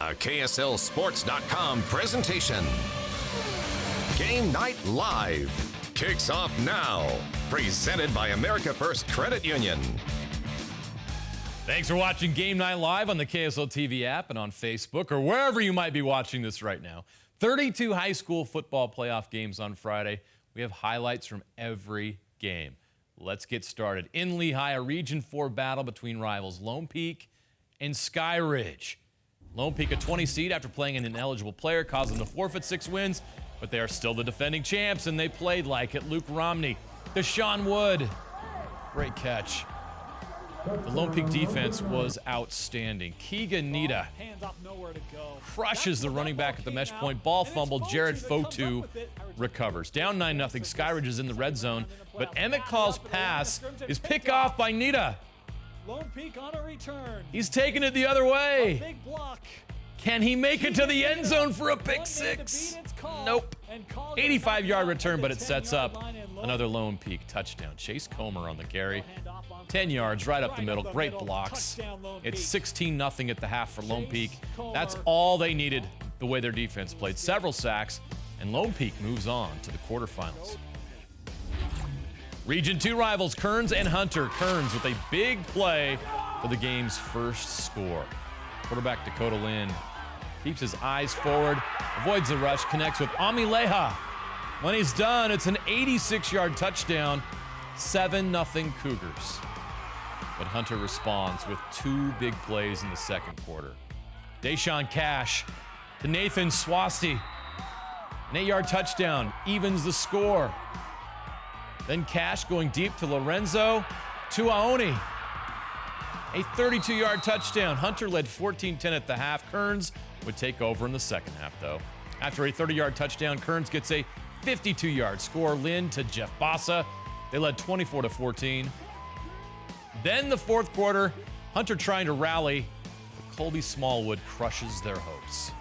A KSLSports.com presentation. Game Night Live kicks off now. Presented by America First Credit Union. Thanks for watching Game Night Live on the KSL TV app and on Facebook or wherever you might be watching this right now. 32 high school football playoff games on Friday. We have highlights from every game. Let's get started. In Lehigh, a Region 4 battle between rivals Lone Peak and Sky Ridge. Lone Peak, a 20 seed after playing an ineligible player, caused them to forfeit 6 wins, but they are still the defending champs, and they played like it. Luke Romney, Deshaun Wood, great catch. The Lone Peak defense was outstanding. Keegan Nita crushes the running back at the mesh point. Ball fumble. Jared Fotu recovers. Down 9-0. Sky Ridge is in the red zone, but Emmett Call's pass is picked off by Nita. Lone Peak on a return. He's taking it the other way. Big block. Can he make it to the end zone for a pick six? Nope. 85-yard return, but it sets up another Lone Peak touchdown. Chase Comer on the carry. 10 yards right up the middle. Great blocks. It's 16-0 at the half for Lone Peak. That's all they needed the way their defense played. Several sacks, and Lone Peak moves on to the quarterfinals. Region 2 rivals Kearns and Hunter. Kearns with a big play for the game's first score. Quarterback Dakota Lynn keeps his eyes forward, avoids the rush, connects with Amileha. When he's done, it's an 86-yard touchdown, 7-0 Cougars. But Hunter responds with 2 big plays in the second quarter. Deshaun Cash to Nathan Swasty. An 8-yard touchdown evens the score. Then Cash going deep to Lorenzo Tuaoni. A 32-yard touchdown. Hunter led 14-10 at the half. Kearns would take over in the second half, though. After a 30-yard touchdown, Kearns gets a 52-yard score. Lynn to Jeff Bassa. They led 24-14. Then the fourth quarter, Hunter trying to rally, but Colby Smallwood crushes their hopes.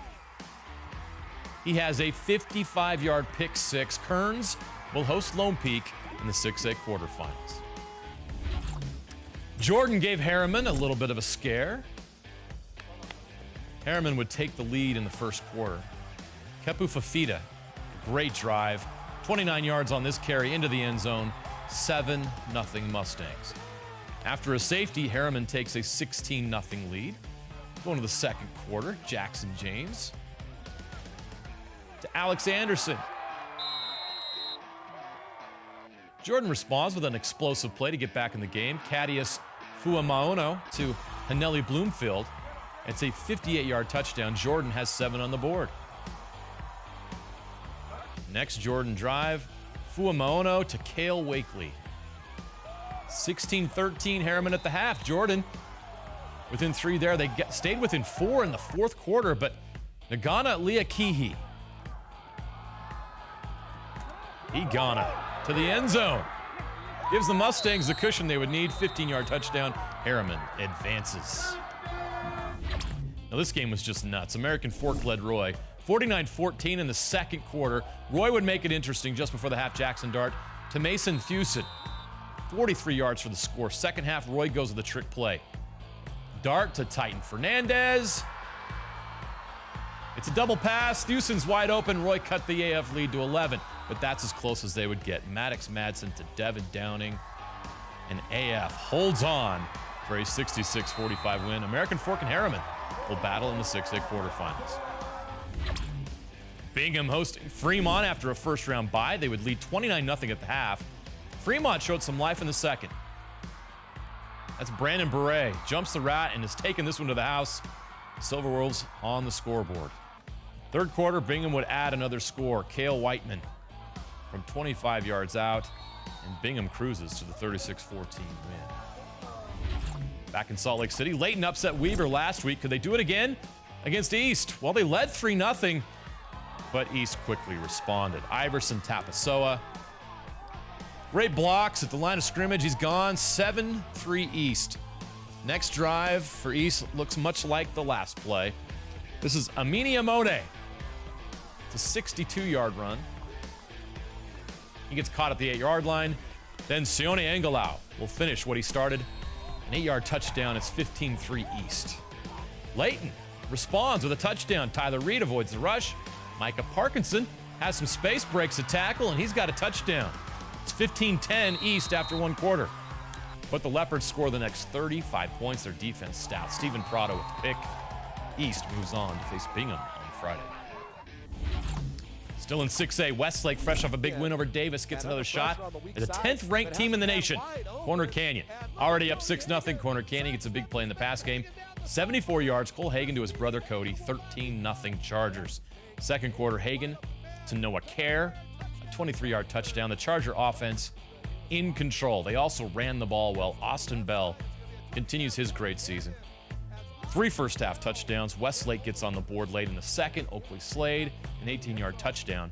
He has a 55-yard pick six. Kearns will host Lone Peak in the 6A quarterfinals. Jordan gave Harriman a little bit of a scare. Harriman would take the lead in the first quarter. Kepu Fafita, great drive. 29 yards on this carry into the end zone. 7-0 Mustangs. After a safety, Harriman takes a 16-0 lead. Going to the second quarter, Jackson James to Alex Anderson. Jordan responds with an explosive play to get back in the game. Cadius Fuamaono to Haneli Bloomfield. It's a 58-yard touchdown. Jordan has 7 on the board. Next Jordan drive, Fuamaono to Cale Wakely. 16-13 Harriman at the half. Jordan within 3 there. They stayed within 4 in the fourth quarter, but Nagana Liakihi. Igana to the end zone. Gives the Mustangs the cushion they would need. 15-yard touchdown. Harriman advances. Now this game was just nuts. American Fork led Roy 49-14 in the second quarter. Roy would make it interesting just before the half. Jackson Dart to Mason Thewson. 43 yards for the score. Second half, Roy goes with a trick play. Dart to Titan Fernandez. It's a double pass. Thewson's wide open. Roy cut the AF lead to 11, but that's as close as they would get. Maddox Madsen to Devin Downing. And AF holds on for a 66-45 win. American Fork and Harriman will battle in the 6A quarterfinals. Bingham hosting Fremont after a first-round bye. They would lead 29-0 at the half. Fremont showed some life in the second. That's Brandon Beret. Jumps the rat and has taken this one to the house. Silver Wolves on the scoreboard. Third quarter, Bingham would add another score. Cale Whiteman from 25 yards out. And Bingham cruises to the 36-14 win. Back in Salt Lake City, Layton upset Weaver last week. Could they do it again against East? Well, they led 3-0, but East quickly responded. Iverson Tapasoa. Great blocks at the line of scrimmage. He's gone. 7-3 East. Next drive for East looks much like the last play. This is Amini Amone. It's a 62-yard run. He gets caught at the 8-yard line. Then Sione Angelau will finish what he started. An 8-yard touchdown. It's 15-3 East. Layton responds with a touchdown. Tyler Reed avoids the rush. Micah Parkinson has some space, breaks a tackle, and he's got a touchdown. It's 15-10 East after one quarter. But the Leopards score the next 35 points. Their defense stout. Stephen Prado with the pick. East moves on to face Bingham on Friday. Still in 6A, Westlake, fresh off a big win over Davis, gets another shot as a 10th ranked team in the nation. Corner Canyon already up 6-0. Corner Canyon gets a big play in the pass game. 74 yards, Cole Hagan to his brother Cody, 13-0 Chargers. Second quarter, Hagan to Noah Kerr, a 23-yard touchdown. The Charger offense in control. They also ran the ball well. Austin Bell continues his great season. 3 first-half touchdowns. Westlake gets on the board late in the second. Oakley Slade, an 18-yard touchdown.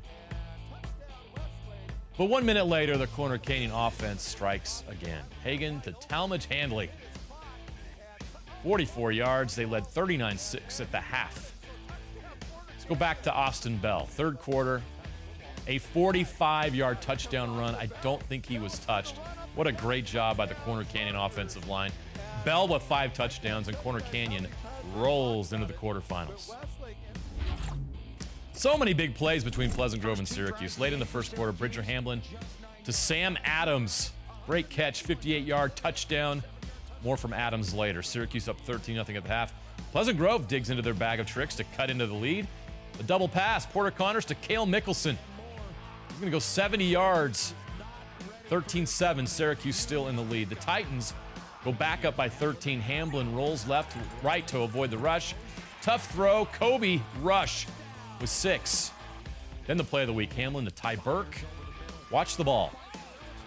But 1 minute later, the Corner Canyon offense strikes again. Hagan to Talmadge Handley. 44 yards. They led 39-6 at the half. Let's go back to Austin Bell. Third quarter, a 45-yard touchdown run. I don't think he was touched. What a great job by the Corner Canyon offensive line. Bell with 5 touchdowns, and Corner Canyon rolls into the quarterfinals. So many big plays between Pleasant Grove and Syracuse. Late in the first quarter, Bridger Hamblin to Sam Adams. Great catch, 58-yard touchdown. More from Adams later. Syracuse up 13-0 at the half. Pleasant Grove digs into their bag of tricks to cut into the lead. A double pass, Porter Connors to Cale Mickelson. He's going to go 70 yards. 13-7, Syracuse still in the lead. The Titans go back up by 13. Hamblin rolls left to right to avoid the rush. Tough throw, Kobe rush with 6. Then the play of the week, Hamlin to Ty Burke. Watch the ball.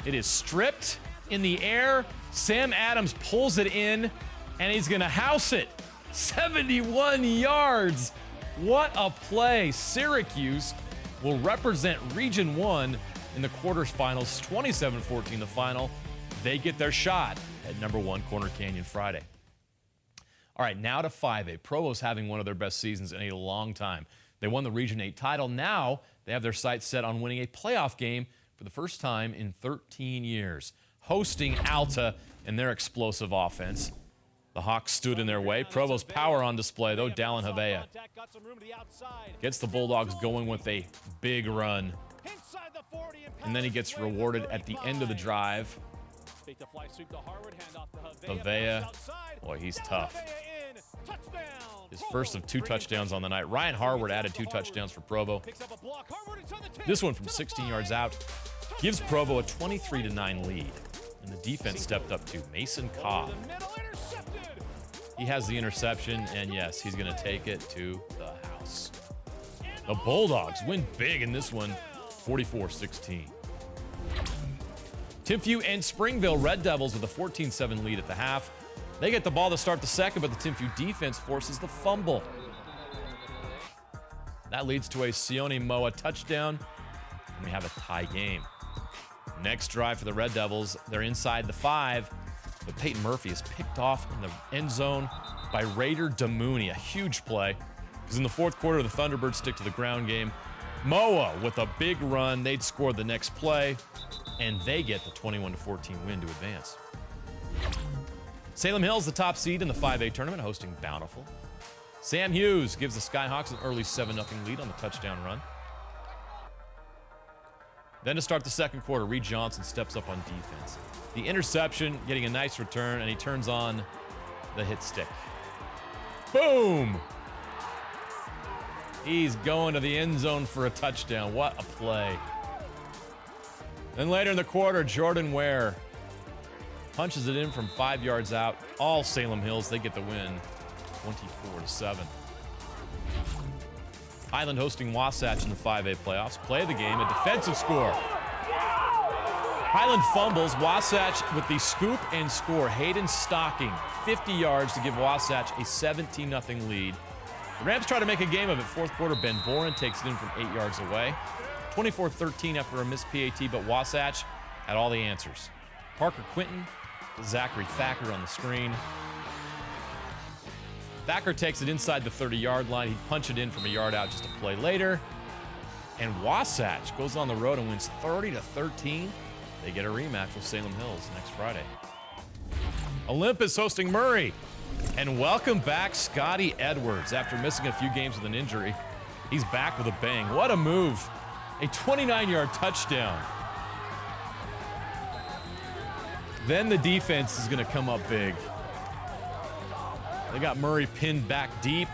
It is stripped in the air. Sam Adams pulls it in, and he's going to house it. 71 yards. What a play. Syracuse will represent Region 1 in the quarterfinals, 27-14 the final. They get their shot at number 1 Corner Canyon Friday. All right, now to 5A. Provo's having one of their best seasons in a long time. They won the Region 8 title. Now they have their sights set on winning a playoff game for the first time in 13 years. Hosting Alta and their explosive offense. The Hawks stood in their way. Provo's power on display, though. Dallin Havea gets the Bulldogs going with a big run. And then he gets rewarded at the end of the drive. Havea, boy, he's tough. His first of 2 touchdowns on the night. Ryan Harward added 2 touchdowns for Provo. This one from 16 yards out gives Provo a 23-9 lead. And the defense stepped up to Mason Cobb. He has the interception, and yes, he's going to take it to the house. The Bulldogs win big in this one, 44-16. Timpview and Springville Red Devils with a 14-7 lead at the half. They get the ball to start the second, but the Timpview defense forces the fumble. That leads to a Sione Moa touchdown, and we have a tie game. Next drive for the Red Devils, they're inside the 5, but Peyton Murphy is picked off in the end zone by Raider Damouni. A huge play, because in the fourth quarter, the Thunderbirds stick to the ground game. Moa with a big run. They'd score the next play, and they get the 21-14 win to advance. Salem Hills, the top seed in the 5A tournament, hosting Bountiful. Sam Hughes gives the Skyhawks an early 7-0 lead on the touchdown run. Then to start the second quarter, Reed Johnson steps up on defense. The interception, getting a nice return, and he turns on the hit stick. Boom! He's going to the end zone for a touchdown. What a play. Then later in the quarter, Jordan Ware punches it in from 5 yards out. All Salem Hills, they get the win, 24-7. Highland hosting Wasatch in the 5A playoffs. Play of the game, a defensive score. Highland fumbles, Wasatch with the scoop and score. Hayden Stocking, 50 yards to give Wasatch a 17-0 lead. The Rams try to make a game of it. Fourth quarter, Ben Boren takes it in from 8 yards away. 24-13 after a missed PAT, but Wasatch had all the answers. Parker Quinton, Zachary Thacker on the screen. Thacker takes it inside the 30-yard line. He'd punch it in from a yard out just a play later. And Wasatch goes on the road and wins 30-13. They get a rematch with Salem Hills next Friday. Olympus hosting Murray. And welcome back, Scotty Edwards. After missing a few games with an injury, he's back with a bang. What a move. A 29-yard touchdown. Then the defense is going to come up big. They got Murray pinned back deep,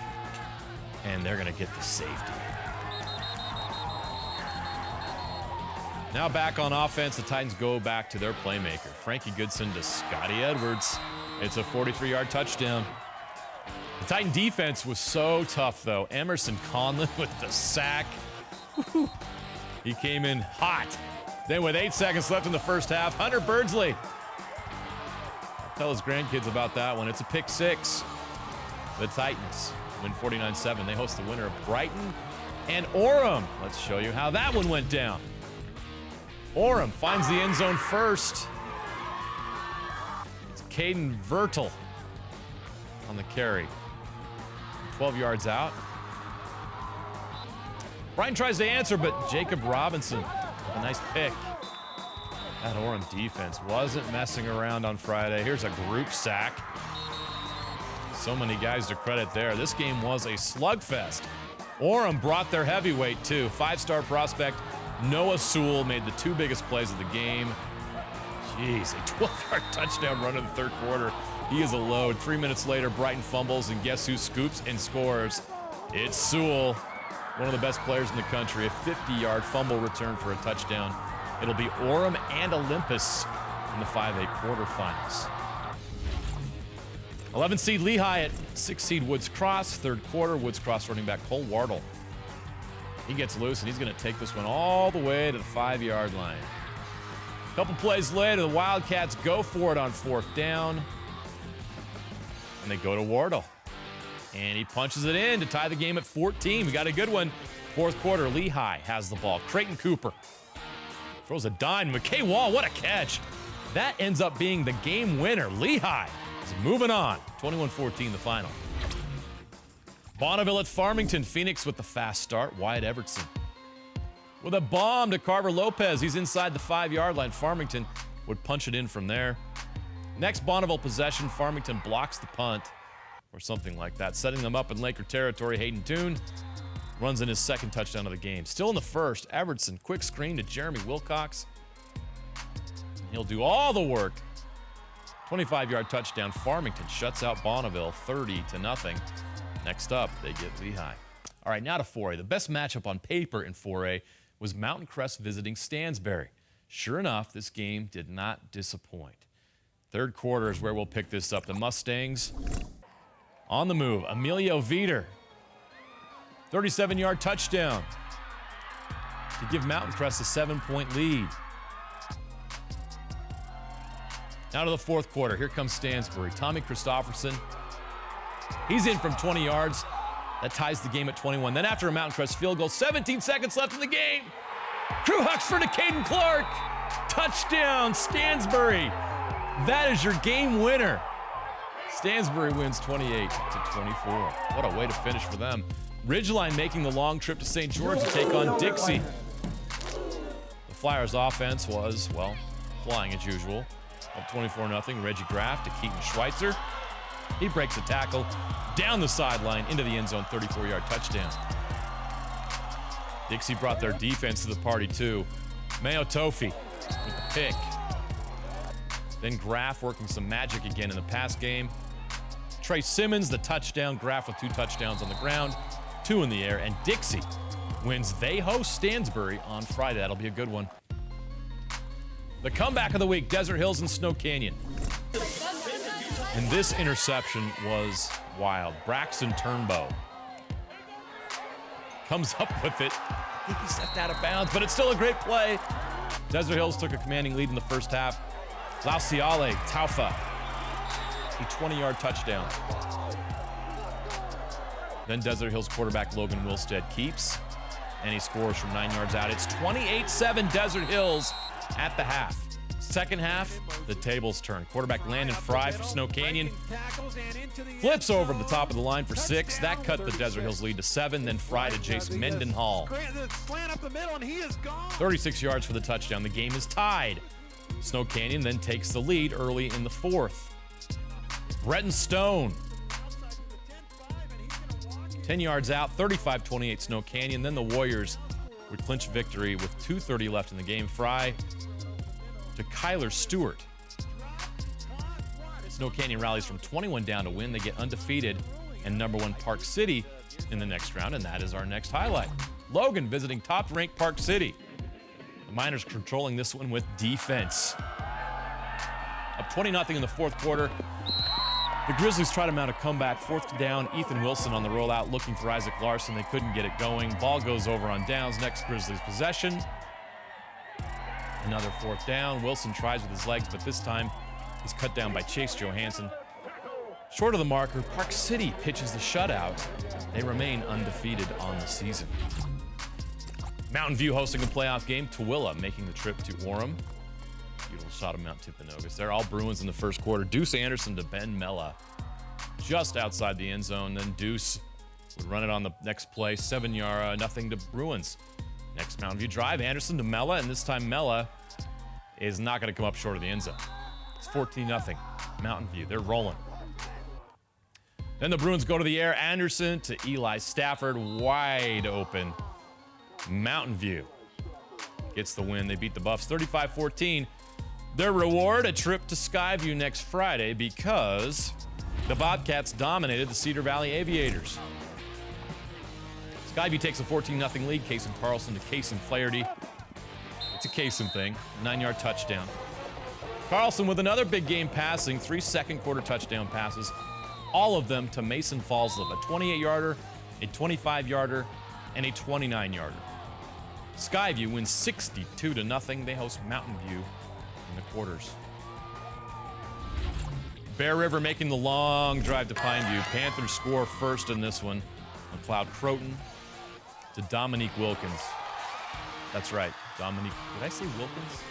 and they're going to get the safety. Now back on offense, the Titans go back to their playmaker. Frankie Goodson to Scotty Edwards. It's a 43-yard touchdown. The Titan defense was so tough, though. Emerson Conlon with the sack. He came in hot. Then with 8 seconds left in the first half, Hunter Birdsley. Tell his grandkids about that one. It's a pick six. The Titans win 49-7. They host the winner of Brighton and Orem. Let's show you how that one went down. Orem finds the end zone first. It's Caden Vertel on the carry. 12 yards out. Brighton tries to answer, but Jacob Robinson, a nice pick. That Orem defense wasn't messing around on Friday. Here's a group sack. So many guys to credit there. This game was a slugfest. Orem brought their heavyweight too. 5-star prospect Noah Sewell made the 2 biggest plays of the game. Jeez, a 12-yard touchdown run in the third quarter. He is a load. 3 minutes later, Brighton fumbles, and guess who scoops and scores? It's Sewell, one of the best players in the country. A 50-yard fumble return for a touchdown. It'll be Orem and Olympus in the 5A quarterfinals. 11 seed Lehigh at 6 seed Woods Cross. Third quarter, Woods Cross running back Cole Wardle. He gets loose, and he's going to take this one all the way to the 5-yard line. A couple plays later, the Wildcats go for it on 4th down. And they go to Wardle. And he punches it in to tie the game at 14. We got a good one. Fourth quarter, Lehigh has the ball. Creighton Cooper throws a dime. McKay Wall, what a catch. That ends up being the game winner. Lehigh is moving on. 21-14 the final. Bonneville at Farmington. Phoenix with the fast start. Wyatt Evertson with a bomb to Carver Lopez. He's inside the 5-yard line. Farmington would punch it in from there. Next Bonneville possession, Farmington blocks the punt or something like that, setting them up in Laker territory. Hayden Toon runs in his second touchdown of the game. Still in the first, Evertson, quick screen to Jeremy Wilcox. He'll do all the work. 25-yard touchdown. Farmington shuts out Bonneville 30-0. Next up, they get Lehigh. All right, now to 4A. The best matchup on paper in 4A was Mountain Crest visiting Stansbury. Sure enough, this game did not disappoint. Third quarter is where we'll pick this up. The Mustangs on the move. Emilio Veeder, 37-yard touchdown to give Mountain Crest a 7-point lead. Now to the fourth quarter. Here comes Stansbury. Tommy Christofferson. He's in from 20 yards. That ties the game at 21. Then after a Mountain Crest field goal, 17 seconds left in the game. Crew Huxford to Caden Clark. Touchdown, Stansbury. That is your game winner. Stansbury wins 28-24. What a way to finish for them. Ridgeline making the long trip to St. George to take on Dixie. The Flyers offense was, well, flying as usual. Up 24-0. Reggie Graff to Keaton Schweitzer. He breaks a tackle down the sideline into the end zone, 34-yard touchdown. Dixie brought their defense to the party too. Mayo Tofi with the pick. Then Graff working some magic again in the pass game. Trey Simmons, the touchdown. Graff with 2 touchdowns on the ground, 2 in the air. And Dixie wins. They host Stansbury on Friday. That'll be a good one. The comeback of the week, Desert Hills and Snow Canyon. And this interception was wild. Braxton Turnbow comes up with it. I think he stepped out of bounds, but it's still a great play. Desert Hills took a commanding lead in the first half. Lausiale Taufa, a 20-yard touchdown. Then Desert Hills quarterback Logan Wilstead keeps, and he scores from 9 yards out. It's 28-7 Desert Hills at the half. Second half, the tables turn. Quarterback Landon Fry for Snow Canyon flips over the top of the line for 6. That cut the Desert Hills lead to 7. Then Fry to Jace Mendenhall. 36 yards for the touchdown. The game is tied. Snow Canyon then takes the lead early in the fourth. Bretton Stone 10 yards out, 35-28 Snow Canyon. Then the Warriors would clinch victory with 2:30 left in the game. Fry to Kyler Stewart. Snow Canyon rallies from 21 down to win. They get undefeated and #1 Park City in the next round, and that is our next highlight. Logan visiting top-ranked Park City. The Miners controlling this one with defense. Up 20-0 in the fourth quarter. The Grizzlies try to mount a comeback. Fourth down, Ethan Wilson on the rollout looking for Isaac Larson. They couldn't get it going. Ball goes over on downs. Next Grizzlies possession. Another fourth down. Wilson tries with his legs, but this time he's cut down by Chase Johansson. Short of the marker, Park City pitches the shutout. They remain undefeated on the season. Mountain View hosting a playoff game. Tooele making the trip to Orem. Beautiful shot of Mount Timpanogos. They're all Bruins in the first quarter. Deuce Anderson to Ben Mella just outside the end zone. Then Deuce would run it on the next play. 7-yard, nothing to Bruins. Next Mountain View drive, Anderson to Mella, and this time Mella is not going to come up short of the end zone. It's 14-0 Mountain View. They're rolling. Then the Bruins go to the air. Anderson to Eli Stafford, wide open. Mountain View gets the win. They beat the Buffs 35-14. Their reward, a trip to Skyview next Friday because the Bobcats dominated the Cedar Valley Aviators. Skyview takes a 14-0 lead. Kason Carlson to Kason Flaherty. It's a Kason thing. 9-yard touchdown. Carlson with another big game passing. 3 second-quarter touchdown passes. All of them to Mason Falslip. A 28-yarder, a 25-yarder, and a 29-yarder. Skyview wins 62-0. They host Mountain View in the quarters. Bear River making the long drive to Pineview. Panthers score first in this one. McLeod Croton to Dominique Wilkins. That's right, Dominique. Did I say Wilkins?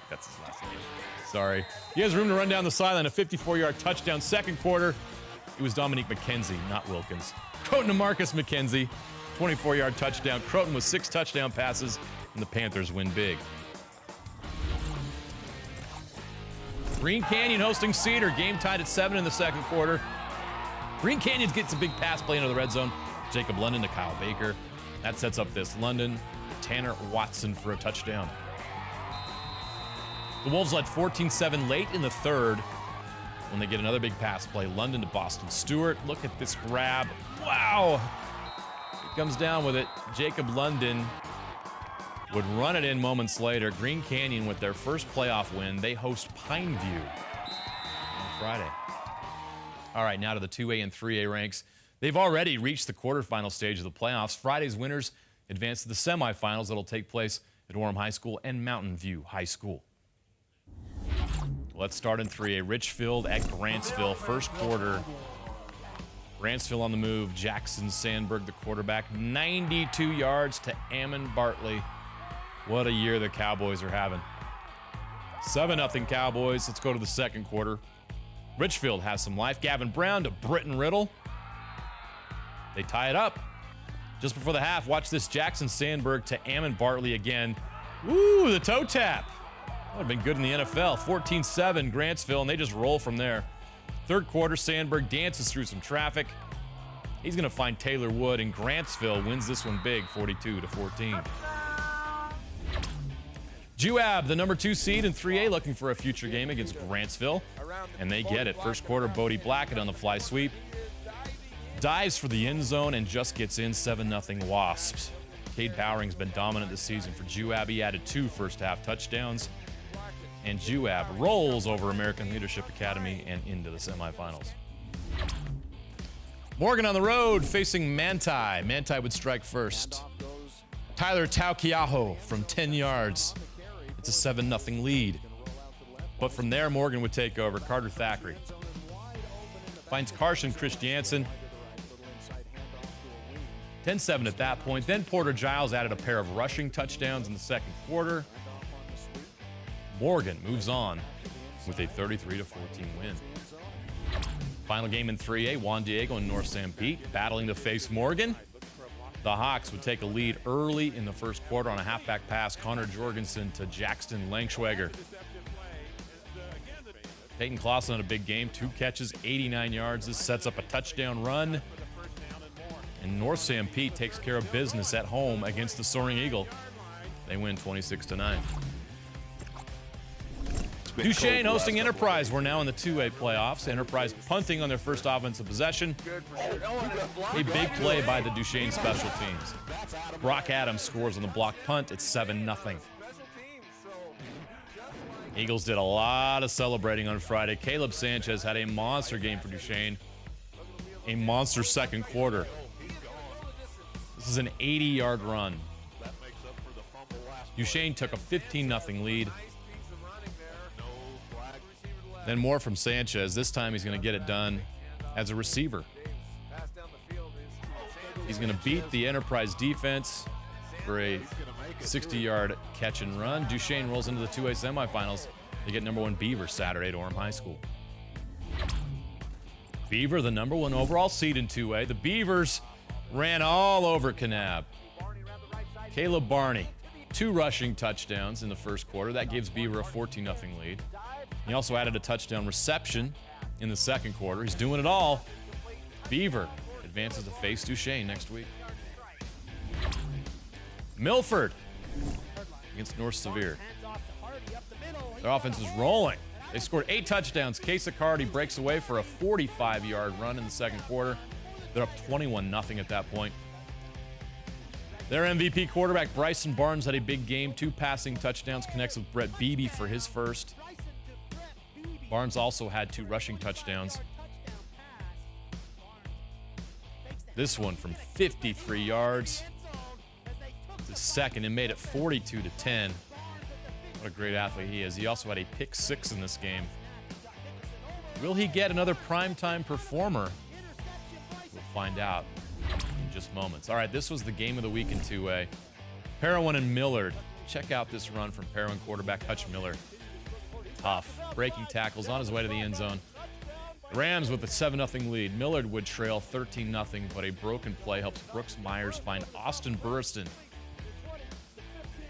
That's his last name. Sorry. He has room to run down the sideline. A 54-yard touchdown. Second quarter, it was Dominique McKenzie, not Wilkins. Croton to Marcus McKenzie. 24-yard touchdown. Croton with 6 touchdown passes, and the Panthers win big. Green Canyon hosting Cedar. Game tied at 7 in the second quarter. Green Canyon gets a big pass play into the red zone. Jacob London to Kyle Baker. That sets up this. London, Tanner Watson for a touchdown. The Wolves led 14-7 late in the third when they get another big pass play. London to Boston Stewart. Look at this grab. Wow! He comes down with it. Jacob London would run it in moments later. Green Canyon with their first playoff win. They host Pineview on Friday. All right, now to the 2A and 3A ranks. They've already reached the quarterfinal stage of the playoffs. Friday's winners advance to the semifinals that'll take place at Orem High School and Mountain View High School. Let's start in 3A. Richfield at Grantsville. First quarter. Grantsville on the move. Jackson Sandberg, the quarterback. 92 yards to Ammon Bartley. What a year the Cowboys are having. 7-0 Cowboys. Let's go to the second quarter. Richfield has some life. Gavin Brown to Britton Riddle. They tie it up. Just before the half, watch this. Jackson Sandberg to Ammon Bartley again. Woo, the toe tap. That would have been good in the NFL. 14-7 Grantsville, and they just roll from there. Third quarter, Sandberg dances through some traffic. He's going to find Taylor Wood, and Grantsville wins this one big, 42-14. Juab, the number 2 seed in 3A, looking for a future game against Grantsville, and they get it. First quarter, Bodie Blackett on the fly sweep. Dives for the end zone and just gets in. 7-0 Wasps. Cade Powering's been dominant this season for Juab. He added 2 first-half touchdowns. And Juab rolls over American Leadership Academy and into the semifinals. Morgan on the road facing Manti. Manti would strike first. Tyler Taukiaho from 10 yards. It's a 7-0 lead. But from there, Morgan would take over. Carter Thackeray finds Carson Christiansen. 10-7 at that point. Then Porter Giles added a pair of rushing touchdowns in the second quarter. Morgan moves on with a 33-14 win. Final game in 3A, Juan Diego and North San Pete battling to face Morgan. The Hawks would take a lead early in the first quarter on a halfback pass. Connor Jorgensen to Jackson Langschwager. Peyton Clausen had a big game, 2 catches, 89 yards. This sets up a touchdown run. And North St. Pete takes care of business at home against the Soaring Eagle. They win 26-9. Duchesne hosting Enterprise. We're now in the 2A playoffs. Enterprise punting on their first offensive possession. A big play by the Duchesne special teams. Brock Adams scores on the block punt. It's 7-0. Eagles did a lot of celebrating on Friday. Caleb Sanchez had a monster game for Duchesne. A monster second quarter. This is an 80-yard run. Duchesne took a 15-0 lead. Then more from Sanchez. This time he's going to get it done as a receiver. He's going to beat the Enterprise defense for a 60-yard catch and run. Duchesne rolls into the 2A semifinals. They get number 1 Beaver Saturday at Orem High School. Beaver, the number 1 overall seed in 2A. The Beavers ran all over Kanab. Caleb Barney, 2 rushing touchdowns in the first quarter. That gives Beaver a 14-0 lead. He also added a touchdown reception in the second quarter. He's doing it all. Beaver advances to face Duchesne next week. Milford against North Sevier. Their offense is rolling. They scored 8 touchdowns. Case Cardi breaks away for a 45-yard run in the second quarter. They're up 21-0 at that point. Their MVP quarterback, Bryson Barnes, had a big game. 2 passing touchdowns, connects with Brett Beebe for his first. Barnes also had 2 rushing touchdowns. This one from 53 yards. The second and made it 42-10. What a great athlete he is. He also had a pick 6 in this game. Will he get another primetime performer? We'll find out in just moments. All right, this was the game of the week in 2A. Parowan and Millard. Check out this run from Parowan quarterback Hutch Miller. Tough. Breaking tackles on his way to the end zone. The Rams with a 7-0 lead. Millard would trail 13-0, but a broken play helps Brooks Myers find Austin Burriston.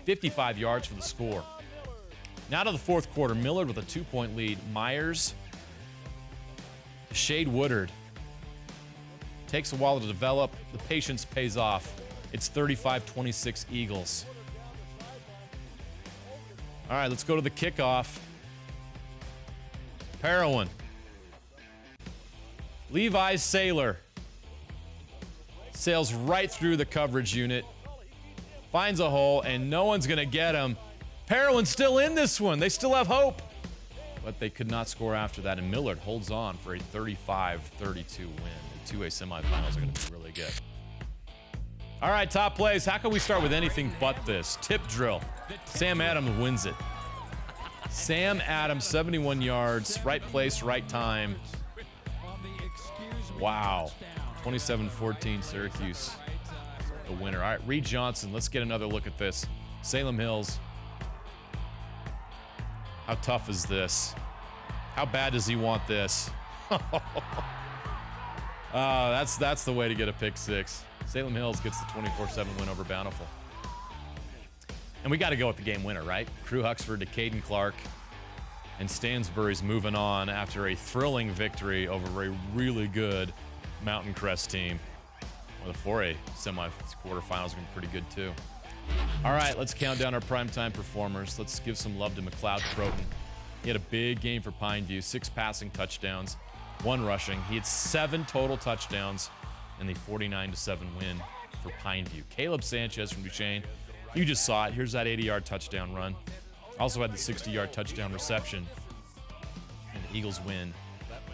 55 yards for the score. Now to the fourth quarter. Millard with a 2-point lead. Myers, Shade Woodard. Takes a while to develop. The patience pays off. It's 35-26 Eagles. All right, let's go to the kickoff. Parowan. Levi Saylor sails right through the coverage unit, finds a hole, and no one's going to get him. Parowan's still in this one. They still have hope. But they could not score after that, and Millard holds on for a 35-32 win. The 2A semifinals are going to be really good. All right, top plays. How can we start with anything but this? Tip drill. Sam Adams wins it. Sam Adams, 71 yards, right place, right time. Wow. 27-14 Syracuse, the winner. All right, Reed Johnson, let's get another look at this. Salem Hills. How tough is this? How bad does he want this? That's the way to get a pick 6. Salem Hills gets the 24-7 win over Bountiful. And we got to go with the game winner, right? Crew Huxford to Caden Clark. And Stansbury's moving on after a thrilling victory over a really good Mountain Crest team. Well, the 4A semi-quarterfinals are going to be pretty good, too. All right, let's count down our primetime performers. Let's give some love to McLeod Croton. He had a big game for Pineview, 6 passing touchdowns, 1 rushing. He had 7 total touchdowns in the 49-7 win for Pineview. Caleb Sanchez from Duchesne, you just saw it. Here's that 80-yard touchdown run. Also had the 60-yard touchdown reception. And the Eagles win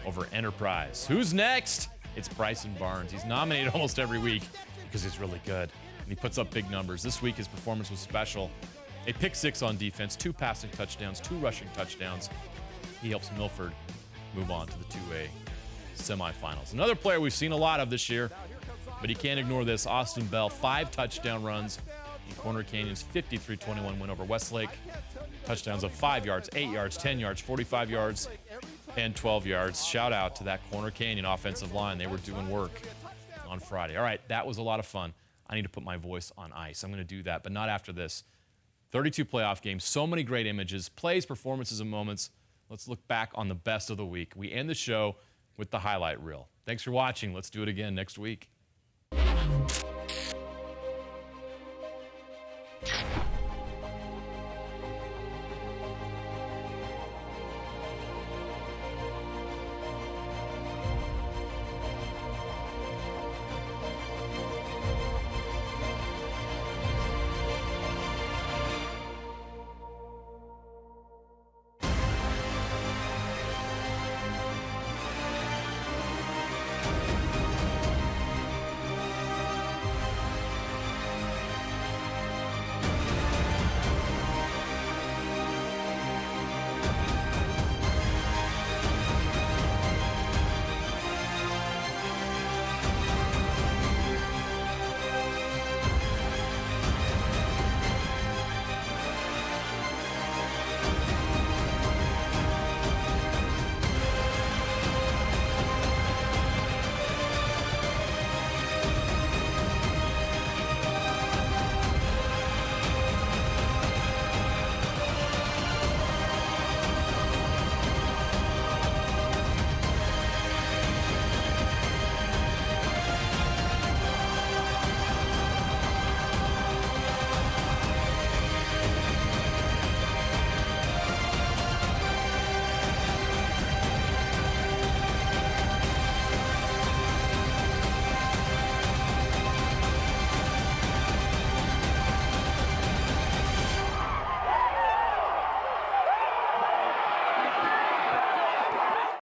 over Enterprise. Who's next? It's Bryson Barnes. He's nominated almost every week because he's really good. And he puts up big numbers. This week, his performance was special. A pick 6 on defense, 2 passing touchdowns, 2 rushing touchdowns. He helps Milford move on to the 2A semifinals. Another player we've seen a lot of this year, but you can't ignore this. Austin Bell, 5 touchdown runs in Corner Canyon's 53-21 win over Westlake. Touchdowns of 5 yards, 8 yards, 10 yards, 45 yards, and 12 yards. Shout out to that Corner Canyon offensive line. They were doing work on Friday. All right, that was a lot of fun. I need to put my voice on ice. I'm going to do that, but not after this. 32 playoff games, so many great images, plays, performances, and moments. Let's look back on the best of the week. We end the show with the highlight reel. Thanks for watching. Let's do it again next week.